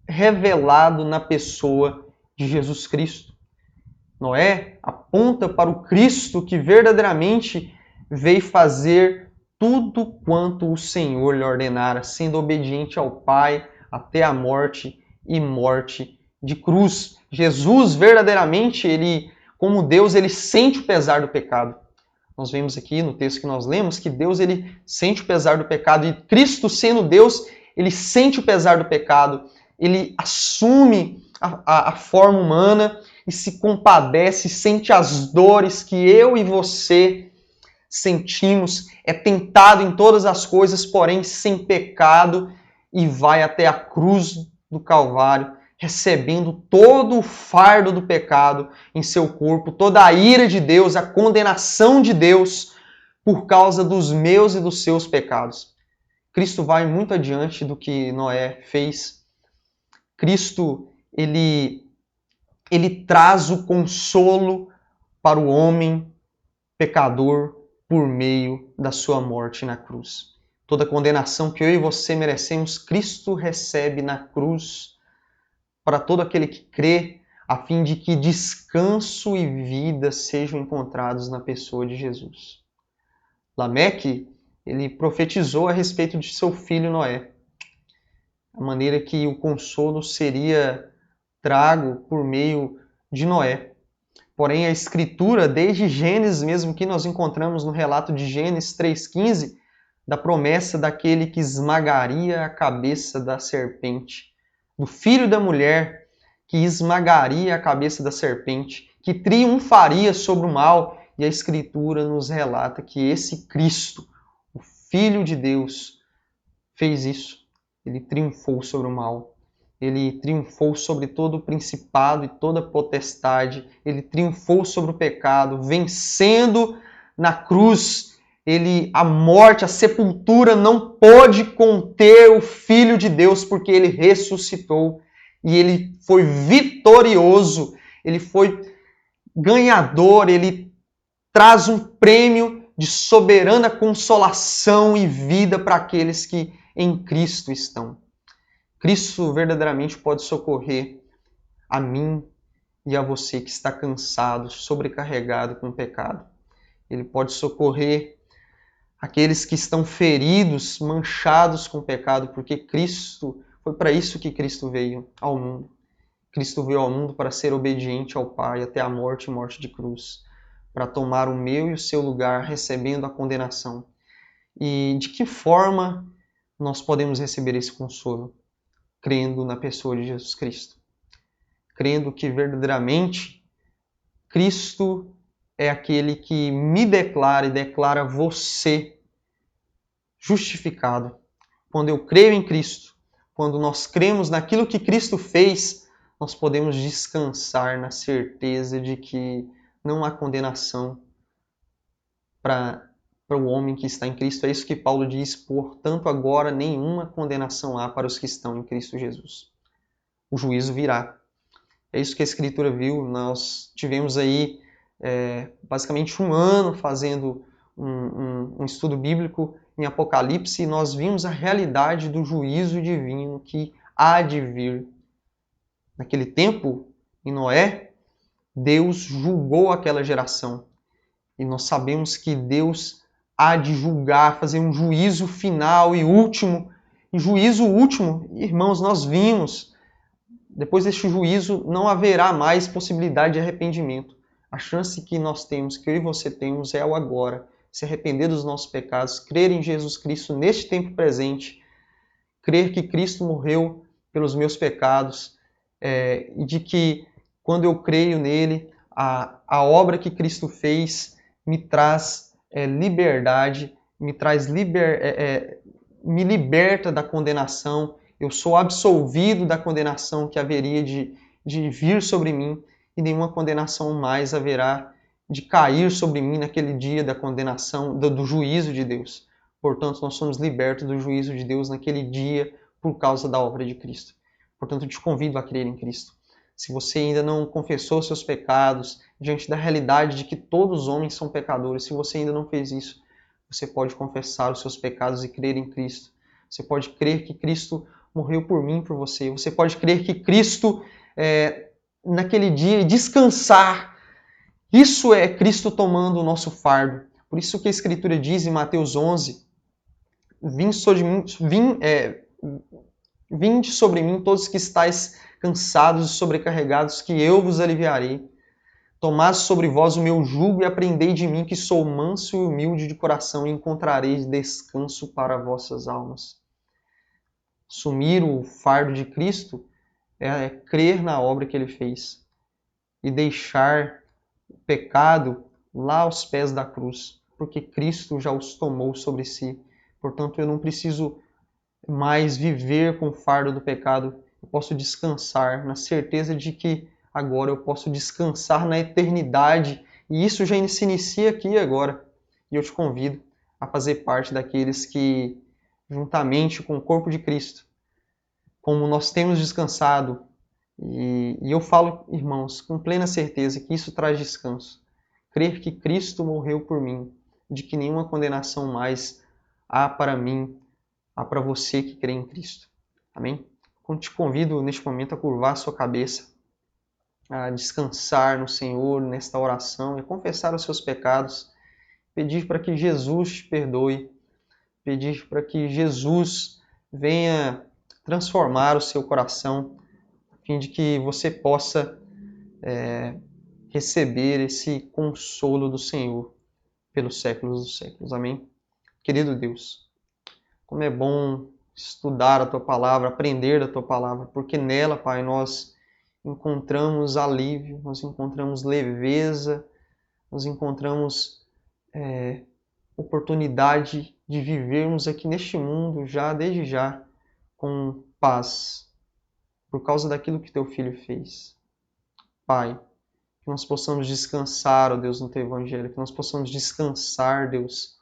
revelado na pessoa de Jesus Cristo. Noé aponta para o Cristo que verdadeiramente veio fazer tudo quanto o Senhor lhe ordenara, sendo obediente ao Pai até a morte e morte de cruz. Jesus verdadeiramente, como Deus, ele sente o pesar do pecado. Nós vemos aqui no texto que nós lemos que Deus ele sente o pesar do pecado, e Cristo, sendo Deus, ele sente o pesar do pecado, ele assume a forma humana e se compadece, sente as dores que eu e você sentimos, é tentado em todas as coisas, porém sem pecado, e vai até a cruz do Calvário, recebendo todo o fardo do pecado em seu corpo, toda a ira de Deus, a condenação de Deus por causa dos meus e dos seus pecados. Cristo vai muito adiante do que Noé fez. Cristo, ele ele traz o consolo para o homem pecador por meio da sua morte na cruz. Toda condenação que eu e você merecemos, Cristo recebe na cruz para todo aquele que crê, a fim de que descanso e vida sejam encontrados na pessoa de Jesus. Lameque, ele profetizou a respeito de seu filho Noé, a maneira que o consolo seria trago por meio de Noé. Porém, a Escritura, desde Gênesis mesmo, que nós encontramos no relato de Gênesis 3,15, da promessa daquele que esmagaria a cabeça da serpente, do filho da mulher que esmagaria a cabeça da serpente, que triunfaria sobre o mal. E a Escritura nos relata que esse Cristo, o Filho de Deus, fez isso. Ele triunfou sobre o mal. Ele triunfou sobre todo o principado e toda potestade. Ele triunfou sobre o pecado, vencendo na cruz. A morte, a sepultura não pôde conter o Filho de Deus, porque ele ressuscitou. E ele foi vitorioso, ele foi ganhador, ele traz um prêmio de soberana consolação e vida para aqueles que em Cristo estão. Cristo verdadeiramente pode socorrer a mim e a você que está cansado, sobrecarregado com o pecado. Ele pode socorrer aqueles que estão feridos, manchados com o pecado, porque Cristo, foi para isso que Cristo veio ao mundo. Cristo veio ao mundo para ser obediente ao Pai até a morte e morte de cruz, para tomar o meu e o seu lugar, recebendo a condenação. E de que forma nós podemos receber esse consolo? Crendo na pessoa de Jesus Cristo. Crendo que verdadeiramente Cristo é aquele que me declara e declara você justificado. Quando eu creio em Cristo, quando nós cremos naquilo que Cristo fez, nós podemos descansar na certeza de que não há condenação para o homem que está em Cristo. É isso que Paulo diz: portanto, agora nenhuma condenação há para os que estão em Cristo Jesus. O juízo virá. É isso que a Escritura viu. Nós tivemos aí basicamente um ano fazendo um estudo bíblico em Apocalipse e nós vimos a realidade do juízo divino que há de vir. Naquele tempo, em Noé, Deus julgou aquela geração. E nós sabemos que Deus há de julgar, fazer um juízo final e último. E juízo último, irmãos, nós vimos, depois deste juízo não haverá mais possibilidade de arrependimento. A chance que nós temos, que eu e você temos, é o agora. Se arrepender dos nossos pecados, crer em Jesus Cristo neste tempo presente, crer que Cristo morreu pelos meus pecados, e de que quando eu creio nele, a obra que Cristo fez me traz liberdade, me liberta da condenação. Eu sou absolvido da condenação que haveria de vir sobre mim, e nenhuma condenação mais haverá de cair sobre mim naquele dia da condenação, do juízo de Deus. Portanto, nós somos libertos do juízo de Deus naquele dia por causa da obra de Cristo. Portanto, eu te convido a crer em Cristo. Se você ainda não confessou seus pecados, diante da realidade de que todos os homens são pecadores, se você ainda não fez isso, você pode confessar os seus pecados e crer em Cristo. Você pode crer que Cristo morreu por mim, por você. Você pode crer que Cristo, naquele dia, descansar. Isso é Cristo tomando o nosso fardo. Por isso que a Escritura diz em Mateus 11, vinde sobre mim todos que estáis cansados e sobrecarregados, que eu vos aliviarei. Tomai sobre vós o meu jugo e aprendei de mim, que sou manso e humilde de coração, e encontrareis descanso para vossas almas. Assumir o fardo de Cristo é crer na obra que ele fez e deixar o pecado lá aos pés da cruz, porque Cristo já os tomou sobre si. Portanto, eu não preciso mais viver com o fardo do pecado. Eu posso descansar na certeza de que agora eu posso descansar na eternidade. E isso já se inicia aqui agora. E eu te convido a fazer parte daqueles que, juntamente com o corpo de Cristo, como nós temos descansado E eu falo, irmãos, com plena certeza que isso traz descanso. Crer que Cristo morreu por mim, de que nenhuma condenação mais há para mim, há para você que crê em Cristo. Amém? Então, te convido neste momento a curvar a sua cabeça, a descansar no Senhor nesta oração e confessar os seus pecados, pedir para que Jesus te perdoe, pedir para que Jesus venha transformar o seu coração, a fim de que você possa receber esse consolo do Senhor pelos séculos dos séculos. Amém? Querido Deus, como é bom estudar a Tua Palavra, aprender da Tua Palavra, porque nela, Pai, nós encontramos alívio, nós encontramos leveza, nós encontramos oportunidade de vivermos aqui neste mundo, desde já, com paz, por causa daquilo que Teu Filho fez. Pai, que nós possamos descansar, ó Deus, no Teu Evangelho, que nós possamos descansar, Deus,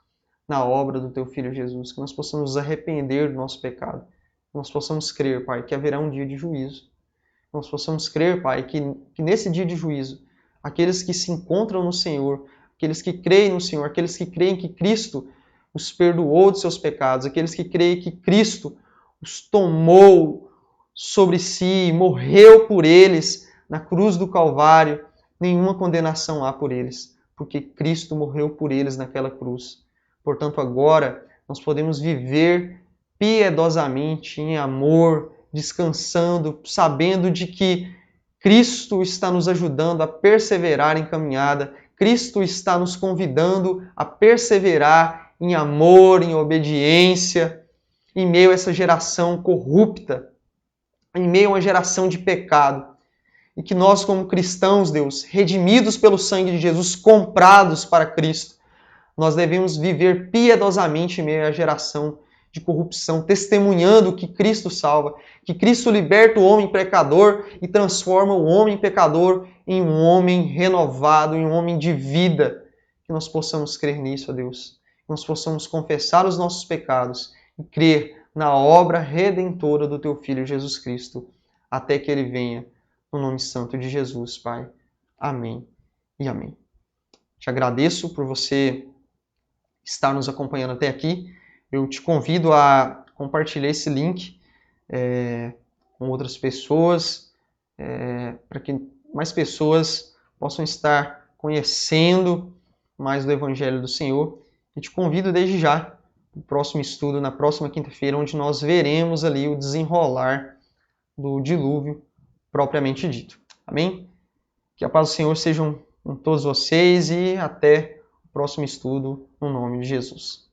na obra do Teu Filho Jesus, que nós possamos nos arrepender do nosso pecado, que nós possamos crer, Pai, que haverá um dia de juízo, que nós possamos crer, Pai, que nesse dia de juízo, aqueles que se encontram no Senhor, aqueles que creem no Senhor, aqueles que creem que Cristo os perdoou de seus pecados, aqueles que creem que Cristo os tomou sobre si, morreu por eles na cruz do Calvário, nenhuma condenação há por eles, porque Cristo morreu por eles naquela cruz. Portanto, agora nós podemos viver piedosamente em amor, descansando, sabendo de que Cristo está nos ajudando a perseverar em caminhada, Cristo está nos convidando a perseverar em amor, em obediência, em meio a essa geração corrupta, em meio a uma geração de pecado. E que nós, como cristãos, Deus, redimidos pelo sangue de Jesus, comprados para Cristo, nós devemos viver piedosamente em meio à geração de corrupção, testemunhando que Cristo salva, que Cristo liberta o homem pecador e transforma o homem pecador em um homem renovado, em um homem de vida. Que nós possamos crer nisso, ó Deus. Que nós possamos confessar os nossos pecados e crer na obra redentora do Teu Filho Jesus Cristo, até que Ele venha, no nome santo de Jesus, Pai. Amém e amém. Te agradeço por você estar nos acompanhando até aqui. Eu te convido a compartilhar esse link com outras pessoas, para que mais pessoas possam estar conhecendo mais do Evangelho do Senhor. E te convido desde já para o próximo estudo, na próxima quinta-feira, onde nós veremos ali o desenrolar do dilúvio propriamente dito. Amém? Que a paz do Senhor seja com todos vocês e até o próximo estudo, no nome de Jesus.